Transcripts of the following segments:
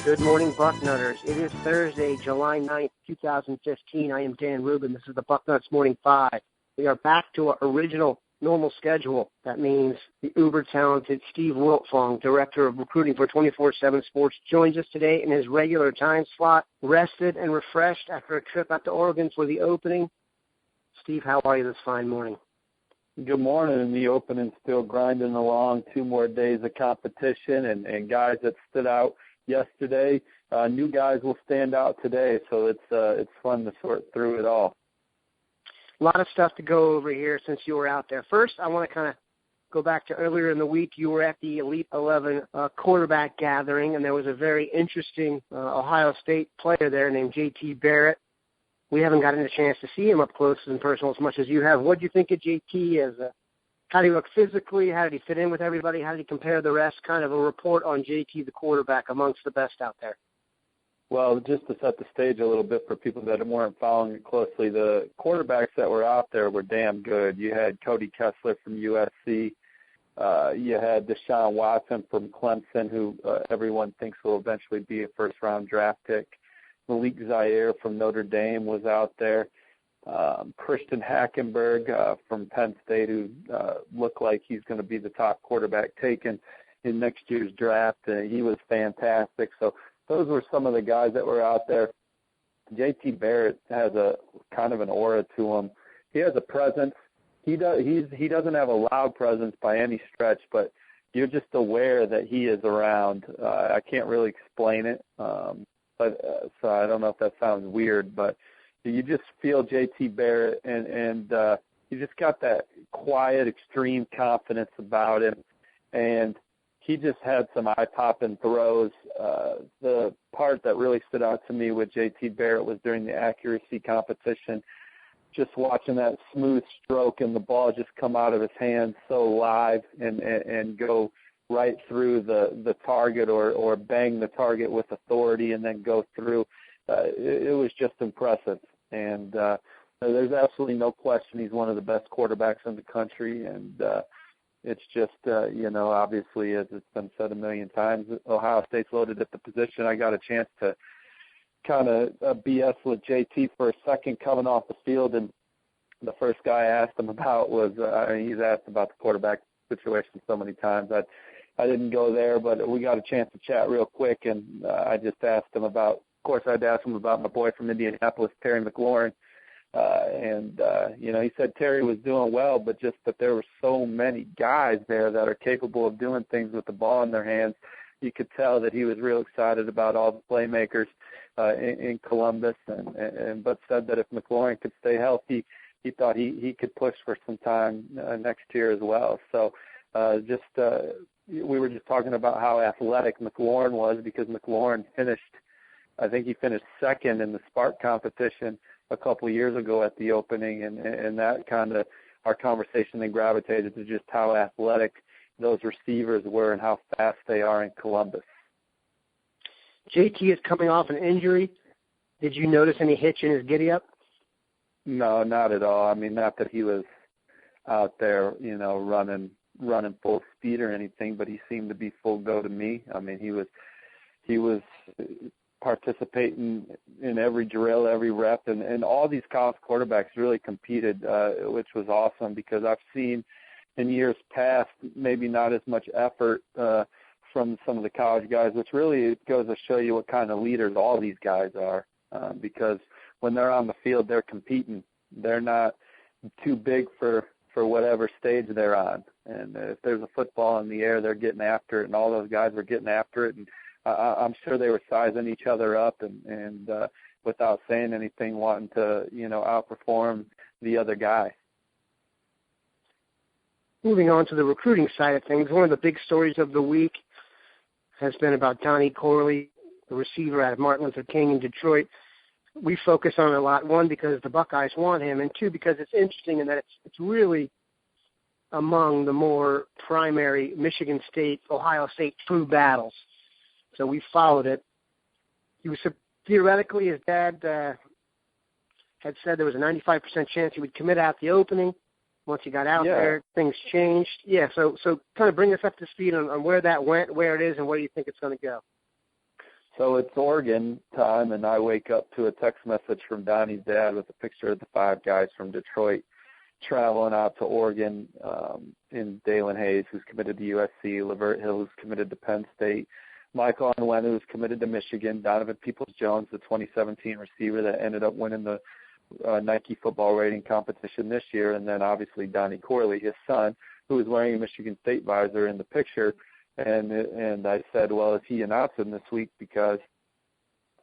Good morning, Bucknutters. It is Thursday, July 9th, 2015. I am Dan Rubin. This is the Bucknuts Morning 5. We are back to our original normal schedule. That means the uber-talented Steve Wiltfong, Director of Recruiting for 24/7 Sports, joins us today in his regular time slot, rested and refreshed after a trip out to Oregon for the opening. Steve, how are you this fine morning? Good morning. The opening's still grinding along. 2 more days of competition and guys that stood out yesterday. New guys will stand out today, so it's fun to sort through it all. A lot of stuff to go over here since you were out there. First, I want to kind of go back to earlier in the week. You were at the Elite 11 quarterback gathering, and there was a very interesting Ohio State player there named JT Barrett. We haven't gotten a chance to see him up close and personal as much as you have. What do you think of JT? How did he look physically? How did he fit in with everybody? How did he compare the rest? Kind of a report on JT, the quarterback, amongst the best out there. Well, just to set the stage a little bit for people that weren't following it closely, the quarterbacks that were out there were damn good. You had Cody Kessler from USC. You had Deshaun Watson from Clemson, who everyone thinks will eventually be a first-round draft pick. Malik Zaire from Notre Dame was out there. Christian Hackenberg from Penn State, who looked like he's going to be the top quarterback taken in next year's draft. He was fantastic. So those were some of the guys that were out there. JT Barrett has a kind of an aura to him. He has a presence. He doesn't have a loud presence by any stretch, but you're just aware that he is around. I can't really explain it, but so I don't know if that sounds weird, but you just feel JT Barrett, and you just got that quiet, extreme confidence about him, and he just had some eye-popping throws. The part that really stood out to me with JT Barrett was during the accuracy competition, just watching that smooth stroke and the ball just come out of his hands so live and go right through the target or bang the target with authority and then go through. It was just impressive. And there's absolutely no question he's one of the best quarterbacks in the country. And it's just, obviously, as it's been said a million times, Ohio State's loaded at the position. I got a chance to kind of BS with JT for a second coming off the field, and the first guy I asked him about was, he's asked about the quarterback situation so many times. I didn't go there, but we got a chance to chat real quick, and I just asked him about, of course, I'd asked him about my boy from Indianapolis, Terry McLaurin. He said Terry was doing well, but just that there were so many guys there that are capable of doing things with the ball in their hands. You could tell that he was real excited about all the playmakers in Columbus, but said that if McLaurin could stay healthy, he thought he could push for some time next year as well. So we were just talking about how athletic McLaurin was, because McLaurin I think he finished second in the Spark competition a couple of years ago at the opening, and that kind of, our conversation then gravitated to just how athletic those receivers were and how fast they are in Columbus. JT is coming off an injury. Did you notice any hitch in his giddy-up? No, not at all. I mean, not that he was out there, running full speed or anything, but he seemed to be full go to me. I mean, he was participating in every drill, every rep, and all these college quarterbacks really competed, which was awesome, because I've seen in years past maybe not as much effort from some of the college guys, which really goes to show you what kind of leaders all these guys are, because when they're on the field, they're competing. They're not too big for whatever stage they're on. And if there's a football in the air, they're getting after it, and all those guys were getting after it. And I'm sure they were sizing each other up and without saying anything, wanting to, outperform the other guy. Moving on to the recruiting side of things, one of the big stories of the week has been about Donnie Corley, the receiver out of Martin Luther King in Detroit. We focus on it a lot, one, because the Buckeyes want him, and two, because it's interesting in that it's really among the more primary Michigan State, Ohio State true battles. So we followed it. He was theoretically, his dad had said there was a 95% chance he would commit at the opening. Once he got out there, things changed. Yeah, so kind of bring us up to speed on where that went, where it is, and where you think it's going to go. So it's Oregon time, and I wake up to a text message from Donnie's dad with a picture of the 5 guys from Detroit traveling out to Oregon, in Dalen Hayes, who's committed to USC, Lavert Hill, who's committed to Penn State, Michael Onwenu, who's committed to Michigan, Donovan Peoples-Jones, the 2017 receiver that ended up winning the Nike football rating competition this year, and then obviously Donnie Corley, his son, who was wearing a Michigan State visor in the picture. And I said, well, is he announcing this week? Because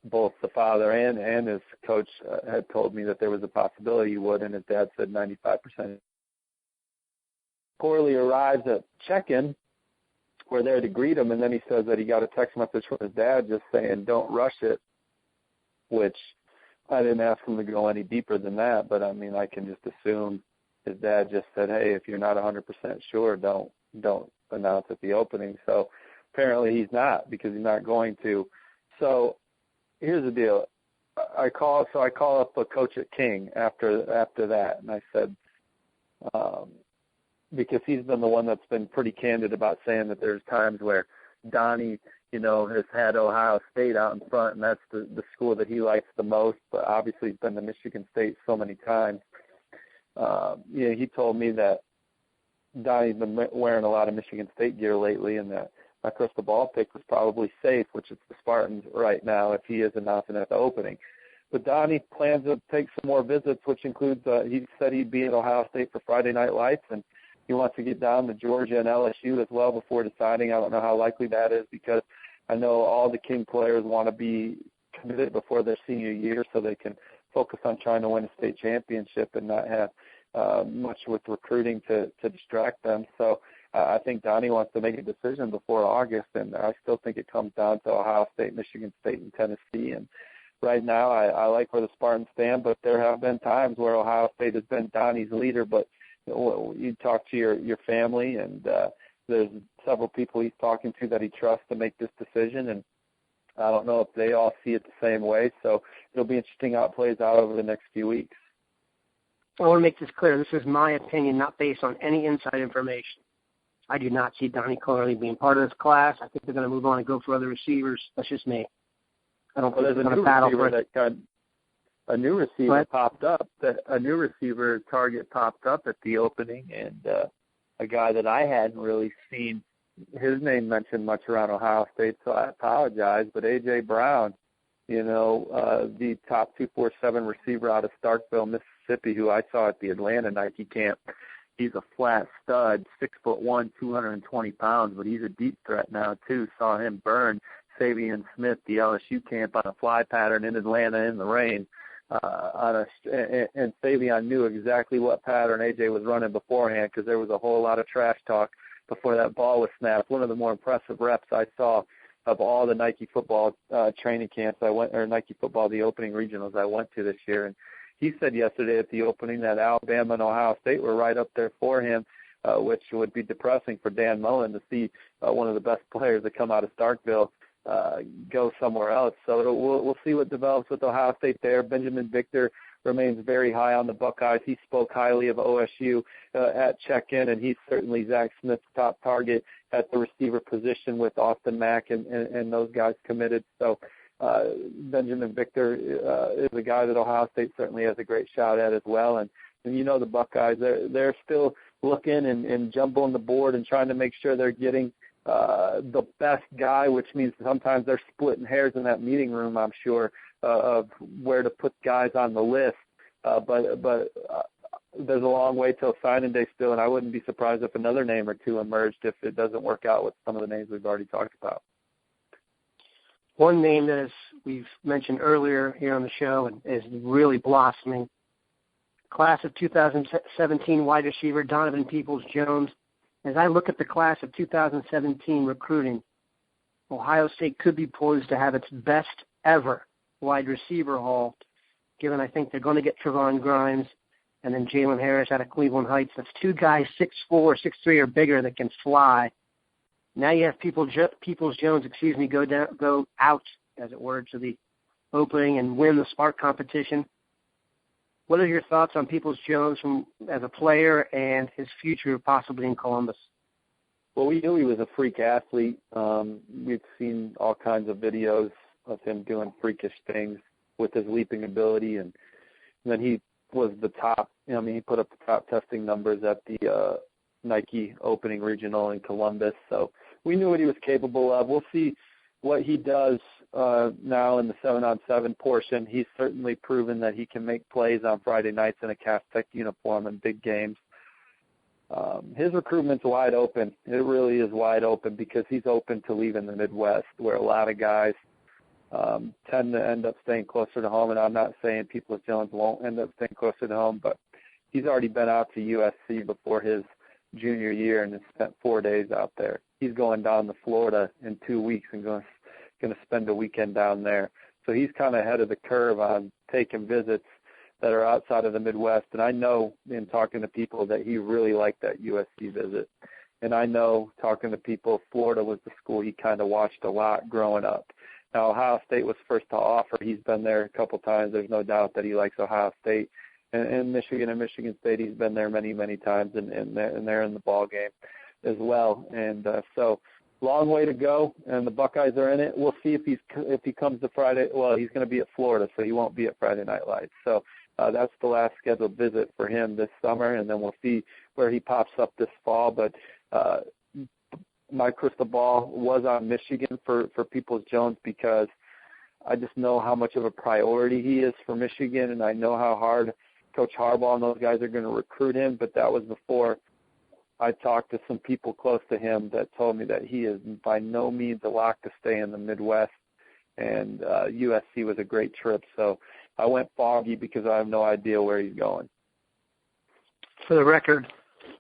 both the father and his coach had told me that there was a possibility he would, and his dad said 95%. Corley arrives at check-in. We're there to greet him, and then he says that he got a text message from his dad just saying, don't rush it, which I didn't ask him to go any deeper than that, but, I mean, I can just assume his dad just said, hey, if you're not 100% sure, don't announce at the opening. So apparently he's not, because he's not going to. So here's the deal. I call up a coach at King after that, and I said, because he's been the one that's been pretty candid about saying that there's times where Donnie, has had Ohio State out in front, and that's the school that he likes the most, but obviously he's been to Michigan State so many times. He told me that Donnie's been wearing a lot of Michigan State gear lately, and that my crystal ball pick was probably safe, which is the Spartans right now if he is announcing at the opening. But Donnie plans to take some more visits, which includes, he said he'd be at Ohio State for Friday Night Lights, and he wants to get down to Georgia and LSU as well before deciding. I don't know how likely that is, because I know all the King players want to be committed before their senior year so they can focus on trying to win a state championship and not have much with recruiting to distract them. So I think Donnie wants to make a decision before August, and I still think it comes down to Ohio State, Michigan State, and Tennessee. And right now I like where the Spartans stand, but there have been times where Ohio State has been Donnie's leader. But you talk to your family, and there's several people he's talking to that he trusts to make this decision, and I don't know if they all see it the same way. So it'll be interesting how it plays out over the next few weeks. I want to make this clear. This is my opinion, not based on any inside information. I do not see Donnie Corley being part of this class. I think they're going to move on and go for other receivers. That's just me. I don't think they're going to battle for it. A new receiver popped up. A new receiver target popped up at the opening, and a guy that I hadn't really seen his name mentioned much around Ohio State, so I apologize. But A.J. Brown, the top 247 receiver out of Starkville, Mississippi, who I saw at the Atlanta Nike camp. He's a flat stud, 6'1", 220 pounds, but he's a deep threat now too. Saw him burn Savion Smith, the LSU camp, on a fly pattern in Atlanta in the rain. And Savion knew exactly what pattern AJ was running beforehand, because there was a whole lot of trash talk before that ball was snapped. One of the more impressive reps I saw of all the Nike football training camps Nike football, the opening regionals I went to this year. And he said yesterday at the opening that Alabama and Ohio State were right up there for him, which would be depressing for Dan Mullen to see one of the best players that come out of Starkville go somewhere else. So we'll see what develops with Ohio State there. Benjamin Victor remains very high on the Buckeyes. He spoke highly of OSU at check-in, and he's certainly Zach Smith's top target at the receiver position with Austin Mack and those guys committed. So Benjamin Victor is a guy that Ohio State certainly has a great shot at as well. And the Buckeyes, they're still looking and jumbling the board and trying to make sure they're getting the best guy, which means sometimes they're splitting hairs in that meeting room, I'm sure, of where to put guys on the list. But there's a long way till signing day still, and I wouldn't be surprised if another name or two emerged if it doesn't work out with some of the names we've already talked about. One name that we've mentioned earlier here on the show and is really blossoming, class of 2017 wide receiver Donovan Peoples-Jones. As I look at the class of 2017 recruiting, Ohio State could be poised to have its best ever wide receiver haul, given I think they're going to get Trevon Grimes and then Jalen Harris out of Cleveland Heights. That's two guys 6'4", 6'3", or bigger that can fly. Now you have Peoples-Jones, go out, as it were, to the opening and win the Spark competition. What are your thoughts on Peoples-Jones as a player and his future possibly in Columbus? Well, we knew he was a freak athlete. We've seen all kinds of videos of him doing freakish things with his leaping ability. And then he was the top. He put up the top testing numbers at the Nike opening regional in Columbus. So we knew what he was capable of. We'll see what he does now in the 7-on-7 portion. He's certainly proven that he can make plays on Friday nights in a Cass Tech uniform in big games. His recruitment's wide open. It really is wide open because he's open to leaving the Midwest, where a lot of guys tend to end up staying closer to home. And I'm not saying Peoples-Jones won't end up staying closer to home, but he's already been out to USC before his junior year and has spent 4 days out there. He's going down to Florida in 2 weeks and going to spend a weekend down there. So he's kind of ahead of the curve on taking visits that are outside of the Midwest. And I know in talking to people that he really liked that USC visit. And I know talking to people, Florida was the school he kind of watched a lot growing up. Now, Ohio State was first to offer. He's been there a couple times. There's no doubt that he likes Ohio State. And Michigan and Michigan State, he's been there many, many times, and they're in the ball game as well. And so long way to go, and the Buckeyes are in it. We'll see if he comes to Friday. Well, he's going to be at Florida, so he won't be at Friday Night Lights. So that's the last scheduled visit for him this summer, and then we'll see where he pops up this fall. But my crystal ball was on Michigan for Peoples-Jones because I just know how much of a priority he is for Michigan, and I know how hard Coach Harbaugh and those guys are going to recruit him. But that was before I talked to some people close to him that told me that he is by no means a lock to stay in the Midwest, and USC was a great trip. So I went foggy because I have no idea where he's going. For the record,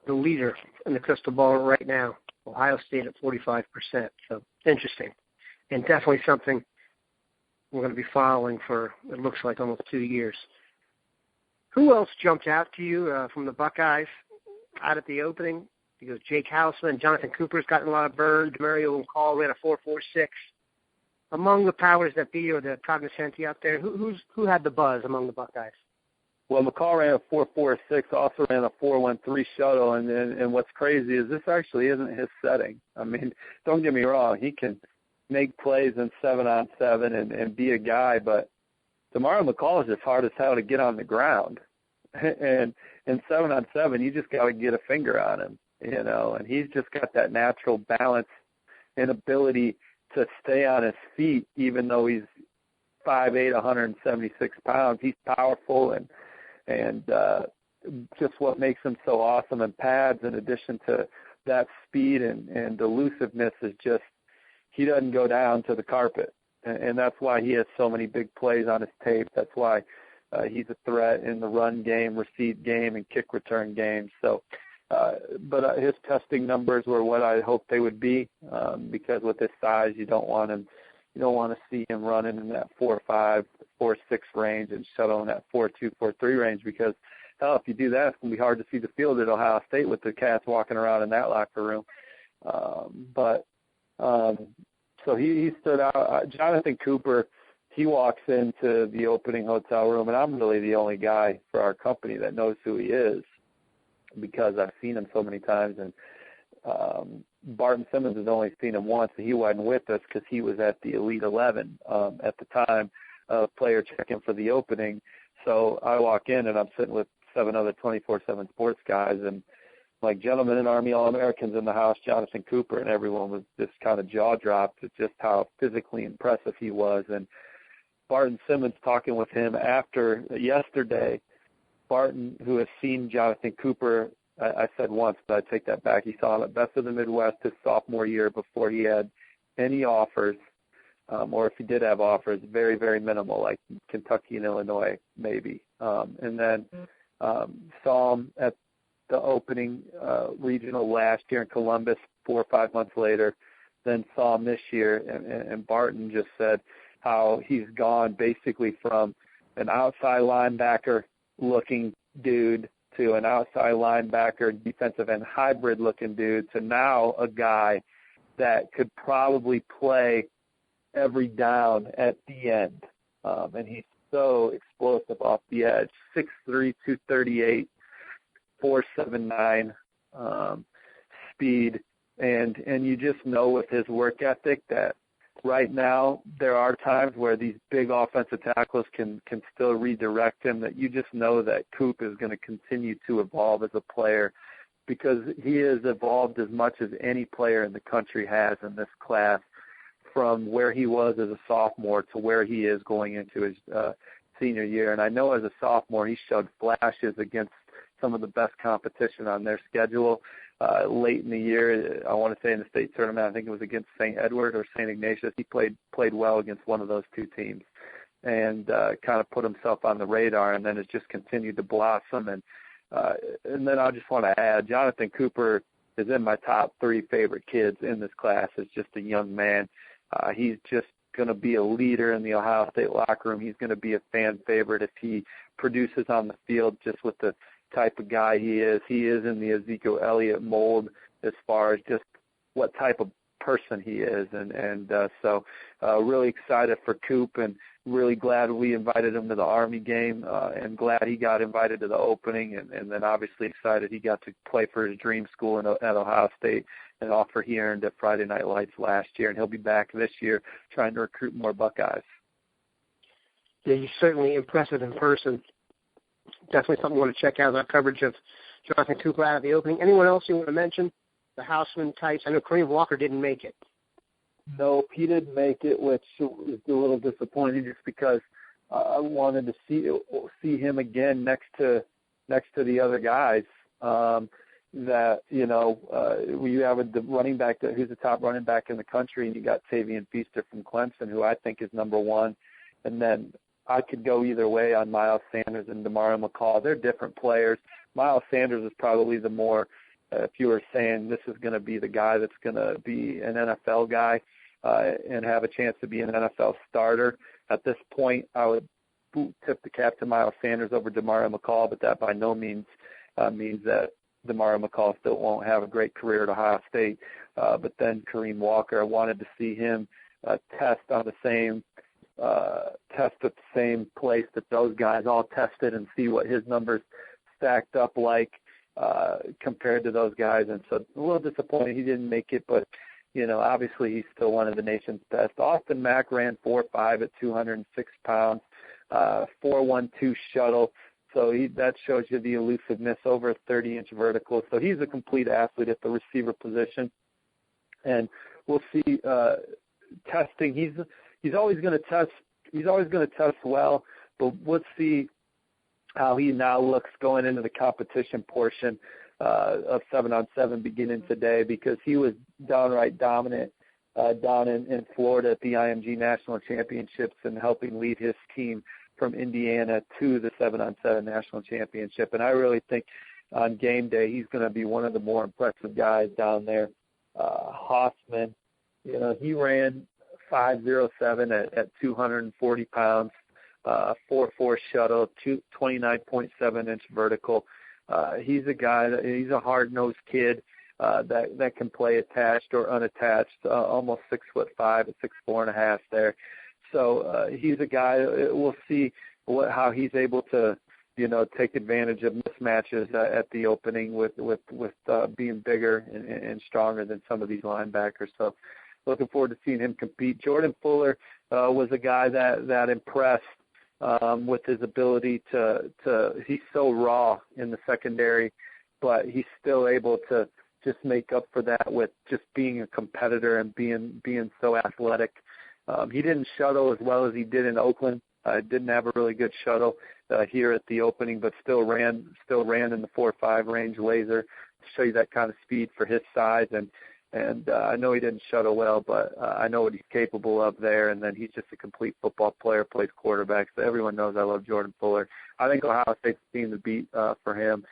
the leader in the crystal ball right now, Ohio State at 45%. So interesting, and definitely something we're going to be following for, it looks like, almost 2 years. Who else jumped out to you from the Buckeyes out at the opening? Because Jake Hausman, Jonathon Cooper's gotten a lot of burn. Demario McCall ran a 4.46. Among the powers that be or the cognoscenti out there, who had the buzz among the Buckeyes? Well, McCall ran a 4.46, also ran a 4.13 shuttle, and what's crazy is this actually isn't his setting. I mean, don't get me wrong, he can make plays in 7-on-7 and be a guy, but Demario McCall is just hard as hell to get on the ground. And in 7-on-7, you just got to get a finger on him, and he's just got that natural balance and ability to stay on his feet, even though he's 5'8", 176 pounds. He's powerful, and just what makes him so awesome in pads, in addition to that speed and elusiveness, is just he doesn't go down to the carpet. And that's why he has so many big plays on his tape. That's why he's a threat in the run game, receive game, and kick return game. So, but his testing numbers were what I hoped they would be, because with his size, you don't want to see him running in that 4.5, 4.6 range and shuttle in that 4.2, 4.3 range, because hell, if you do that, it's going to be hard to see the field at Ohio State with the cats walking around in that locker room. So he stood out. Jonathon Cooper, he walks into the opening hotel room, and I'm really the only guy for our company that knows who he is because I've seen him so many times. And Barton Simmons has only seen him once, and he wasn't with us because he was at the Elite 11 at the time of player check-in for the opening. So I walk in, and I'm sitting with 7 other 24/7 sports guys, and like gentlemen and Army All-Americans in the house, Jonathon Cooper, and everyone was just kind of jaw-dropped at just how physically impressive he was. And Barton Simmons talking with him after yesterday, Barton, who has seen Jonathon Cooper, I said once, but I take that back. He saw him at Best of the Midwest his sophomore year before he had any offers, or if he did have offers, very, very minimal, like Kentucky and Illinois maybe. And then saw him at the opening regional last year in Columbus 4 or 5 months later, then saw him this year. And Barton just said how he's gone basically from an outside linebacker looking dude to an outside linebacker, defensive end hybrid looking dude, to now a guy that could probably play every down at the end. And he's so explosive off the edge, 6'3", 238, 4.79 speed, and you just know with his work ethic that right now there are times where these big offensive tackles can still redirect him, that you just know that Coop is going to continue to evolve as a player, because he has evolved as much as any player in the country has in this class, from where he was as a sophomore to where he is going into his senior year. And I know as a sophomore he showed flashes against some of the best competition on their schedule. Late in the year, I want to say in the state tournament, I think it was against St. Edward or St. Ignatius, he played well against one of those two teams, and kind of put himself on the radar, and then it just continued to blossom. And then I just want to add, Jonathon Cooper is in my top 3 favorite kids in this class. As just a young man, he's just going to be a leader in the Ohio State locker room. He's going to be a fan favorite if he produces on the field, just with the type of guy he is. He is in the Ezekiel Elliott mold as far as just what type of person he is. So really excited for Coop, and really glad we invited him to the Army game, and glad he got invited to the opening, and then obviously excited he got to play for his dream school at Ohio State, an offer he earned at Friday Night Lights last year, and he'll be back this year trying to recruit more Buckeyes. Yeah, he's certainly impressive in person. Definitely something we want to check out, our coverage of Jonathon Cooper out of the opening. Anyone else you want to mention? The Houseman types. I know Kareem Walker didn't make it. Nope, he didn't make it, which is a little disappointing, just because I wanted to see him again next to the other guys. That you have the running back who's the top running back in the country, and you got Tavian Feaster from Clemson, who I think is number 1, and then I could go either way on Miles Sanders and Demario McCall. They're different players. Miles Sanders is probably the more, if you were saying this is going to be the guy that's going to be an NFL guy and have a chance to be an NFL starter, at this point I would tip the cap to Miles Sanders over Demario McCall, but that by no means means that Demario McCall still won't have a great career at Ohio State. But then Kareem Walker, I wanted to see him test at the same place that those guys all tested, and see what his numbers stacked up like compared to those guys. And so a little disappointed he didn't make it, but obviously he's still one of the nation's best. Austin Mack ran 4.5 at 206 pounds, 4.12 shuttle. So that shows you the elusiveness, over a 30-inch vertical. So he's a complete athlete at the receiver position. And we'll see testing. He's always going to test. He's always going to test well. But let's see how he now looks going into the competition portion of 7-on-7 beginning today, because he was downright dominant down in Florida at the IMG National Championships, and helping lead his team from Indiana to the 7-on-7 National Championship. And I really think on game day he's going to be one of the more impressive guys down there. Hoffman, he ran 5.07 at 240 pounds, 4.4 shuttle, 29.7-inch vertical. He's a guy he's a hard-nosed kid that can play attached or unattached, almost 6'5" at 6'4.5" there. So he's a guy. We'll see how he's able to, take advantage of mismatches at the opening with being bigger and stronger than some of these linebackers. So looking forward to seeing him compete. Jordan Fuller was a guy that impressed with his ability to. He's so raw in the secondary, but he's still able to just make up for that with just being a competitor and being so athletic. He didn't shuttle as well as he did in Oakland. Didn't have a really good shuttle here at the opening, but still ran in the 4.5 range laser to show you that kind of speed for his size. And I know he didn't shuttle well, but I know what he's capable of there. And then he's just a complete football player, plays quarterback. So everyone knows I love Jordan Fuller. I think Ohio State's the team to beat for him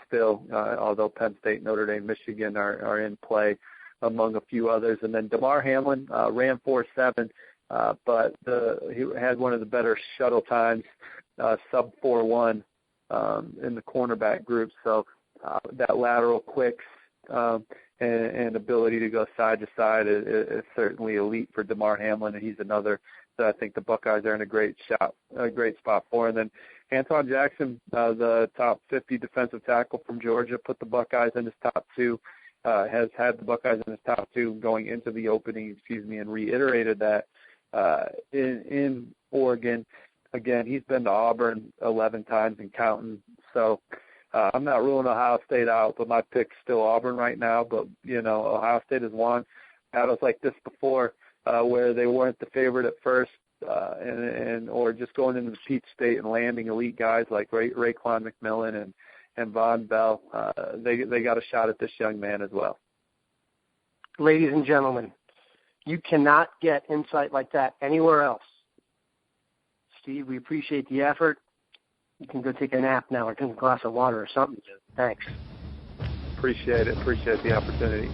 still, although Penn State, Notre Dame, Michigan are in play, among a few others. And then Damar Hamlin ran 4.7, but he had one of the better shuttle times, sub 4.1 in the cornerback group. So that lateral quicks and ability to go side to side is certainly elite for Damar Hamlin, and he's another that I think the Buckeyes are in a great spot for. And then Antoine Jackson, the top 50 defensive tackle from Georgia, put the Buckeyes in his top 2. has had the Buckeyes in his top 2 going into the opening, and reiterated that in Oregon. Again, he's been to Auburn 11 times and counting. So I'm not ruling Ohio State out, but my pick's still Auburn right now. But, Ohio State has won battles like this before where they weren't the favorite at first or just going into the Peach State and landing elite guys like Raekwon McMillan and Von Bell. They got a shot at this young man as well. Ladies and gentlemen, you cannot get insight like that anywhere else. Steve, we appreciate the effort. You can go take a nap now or drink a glass of water or something. Thanks. Appreciate it. Appreciate the opportunity.